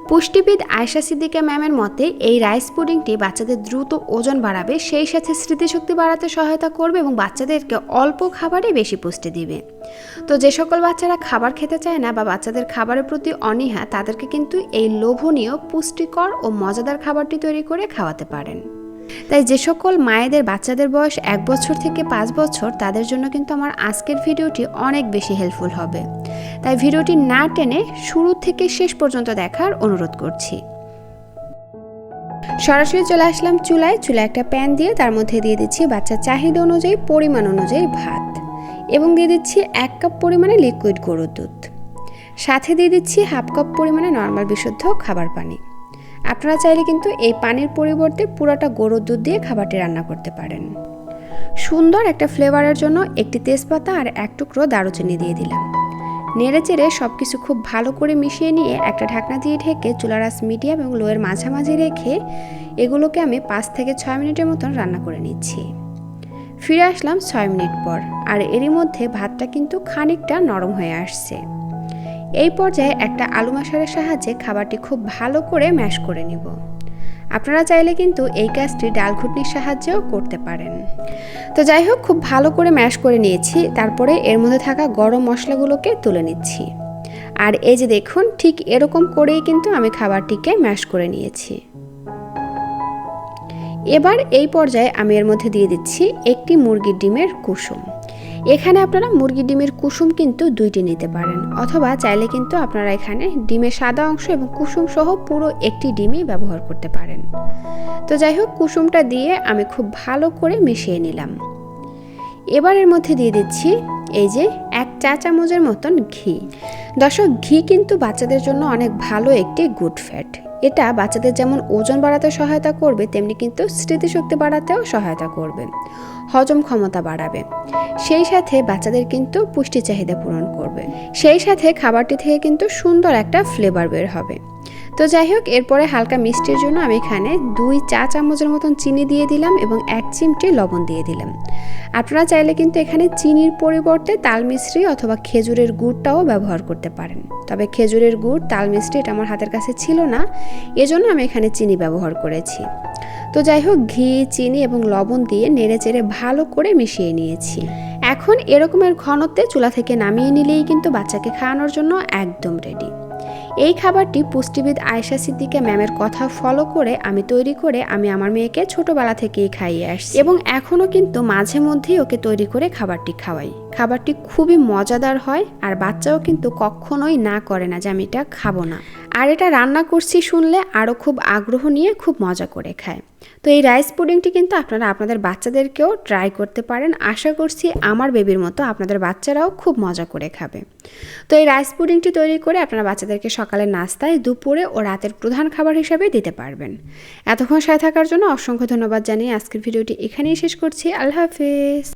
পুষ্টিবিদ আয়েশা সিদ্দিকা ম্যামের মতে এই রাইস পুডিংটি বাচ্চাদের দ্রুত ওজন বাড়াবে, সেই সাথে স্মৃতিশক্তি বাড়াতে সহায়তা করবে এবং বাচ্চাদেরকে অল্প খাবারে বেশি পুষ্টি দিবে। তো যে সকল বাচ্চারা খাবার খেতে চায় না বা বাচ্চাদের খাবারের প্রতি অনীহা, তাদেরকে কিন্তু এই লোভনীয়, পুষ্টিকর ও মজাদার খাবারটি তৈরি করে খাওয়াতে পারেন। তাই যে সকল মায়েদের বাচ্চাদের বয়স 1 বছর থেকে 5 বছর, তাদের জন্য কিন্তু আমার আজকের ভিডিওটি অনেক বেশি হেল্পফুল হবে। তাই ভিডিওটি না টেনে শুরু থেকে শেষ পর্যন্ত দেখার অনুরোধ করছি। সরাসরি চলে আসলাম চুলায় একটা প্যান দিয়ে তার মধ্যে দিয়ে দিচ্ছি বাচ্চার চাহিদা অনুযায়ী, পরিমাণ অনুযায়ী ভাত, এবং দিয়ে দিচ্ছি 1 কাপ পরিমাণে লিকুইড গরুর দুধ, সাথে দিয়ে দিচ্ছি 1/2 কাপ পরিমাণে নর্মাল বিশুদ্ধ খাবার পানি। আপনারা চাইলে কিন্তু এই পানির পরিবর্তে পুরোটা গরুর দুধ দিয়ে খাবারটি রান্না করতে পারেন। সুন্দর একটা ফ্লেভারের জন্য একটি তেজপাতা আর 1 টুকরো দারুচিনি দিয়ে দিলাম। নেড়ে চেড়ে সব কিছু খুব ভালো করে মিশিয়ে নিয়ে একটা ঢাকনা দিয়ে ঢেকে চুলার আঁচ মিডিয়াম এবং লোয়ের মাঝামাঝি রেখে এগুলোকে আমি 5 থেকে 6 মিনিটের মতন রান্না করে নিচ্ছি। ফিরে আসলাম 6 মিনিট পর, আর এরই মধ্যে ভাতটা কিন্তু খানিকটা নরম হয়ে আসছে। এই পর্যায়ে একটা আলু ম্যাশারের সাহায্যে খাবারটি খুব ভালো করে ম্যাশ করে নিব। আপনারা চাইলে কিন্তু এই কাজটি ডাল ঘুটনির সাহায্যেও করতে পারেন। তো যাই হোক, খুব ভালো করে ম্যাশ করে নিয়েছি। তারপরে এর মধ্যে থাকা গরম মশলাগুলোকে তুলে নিচ্ছি। আর এই যে দেখুন, ঠিক এরকম করেই কিন্তু আমি খাবারটিকে ম্যাশ করে নিয়েছি। এবার এই পর্যায়ে আমি এর মধ্যে দিয়ে দিচ্ছি একটি মুরগির ডিমের কুসুম। এখানে আপনারা মুরগির ডিমের কুসুম কিন্তু 2টি নিতে পারেন, অথবা চাইলে কিন্তু আপনারা এখানে ডিমের সাদা অংশ এবং কুসুম সহ পুরো একটি ডিমই ব্যবহার করতে পারেন। তো যাই হোক, কুসুমটা দিয়ে আমি খুব ভালো করে মিশিয়ে নিলাম। এবার এর মধ্যে দিয়ে দিচ্ছি এই যে 1 চা চামচের মতন ঘি। দর্শক, ঘি কিন্তু বাচ্চাদের জন্য অনেক ভালো একটি গুড ফ্যাট। এটা বাচ্চাদের যেমন ওজন বাড়াতে সহায়তা করবে, তেমনি কিন্তু স্মৃতিশক্তি বাড়াতেও সহায়তা করবে, হজম ক্ষমতা বাড়াবে, সেই সাথে বাচ্চাদের কিন্তু পুষ্টি চাহিদা পূরণ করবে, সেই সাথে খাবারটি থেকে কিন্তু সুন্দর একটা ফ্লেভার বের হবে। তো যাই হোক, এরপরে হালকা মিষ্টির জন্য আমি এখানে 2 চা চামচের মতন চিনি দিয়ে দিলাম এবং 1 চিমটি লবণ দিয়ে দিলাম। আপনারা চাইলে কিন্তু এখানে চিনির পরিবর্তে তাল মিশ্রি অথবা খেজুরের গুড়টাও ব্যবহার করতে পারেন। তবে খেজুরের গুড়, তাল মিশ্রি এটা আমার হাতের কাছে ছিল না, এজন্য আমি এখানে চিনি ব্যবহার করেছি। তো যাই হোক, ঘি, চিনি এবং লবণ দিয়ে নেড়ে চেড়ে ভালো করে মিশিয়ে নিয়েছি। এখন এরকমের ঘনত্বে চুলা থেকে নামিয়ে নিলেই কিন্তু বাচ্চাকে খাওয়ানোর জন্য একদম রেডি। এই খাবারটি পুষ্টিবিদ আয়েশা সিদ্দিকা ম্যামের কথা ফলো করে আমি তৈরি করে আমি আমার মেয়েকে ছোটবেলা থেকেই খাইয়ে আসছি, এবং এখনও কিন্তু মাঝে মধ্যেই ওকে তৈরি করে খাবারটি খাওয়াই। খাবারটি খুবই মজাদার হয়, আর বাচ্চাও কিন্তু কখনোই না করে না যে আমি এটা খাবো না। আর এটা রান্না করছি শুনলে আরও খুব আগ্রহ নিয়ে খুব মজা করে খায়। তো এই রাইস পুডিংটি কিন্তু আপনারা আপনাদের বাচ্চাদেরকেও ট্রাই করতে পারেন। আশা করছি আমার বেবির মতো আপনাদের বাচ্চারাও খুব মজা করে খাবে। তো এই রাইস পুডিংটি তৈরি করে আপনারা বাচ্চাদেরকে সকালের নাস্তায়, দুপুরে ও রাতের প্রধান খাবার হিসাবে দিতে পারবেন। এতক্ষণ সাথে থাকার জন্য অসংখ্য ধন্যবাদ জানিয়ে আজকের ভিডিওটি এখানেই শেষ করছি। আল্লাহ হাফেজ।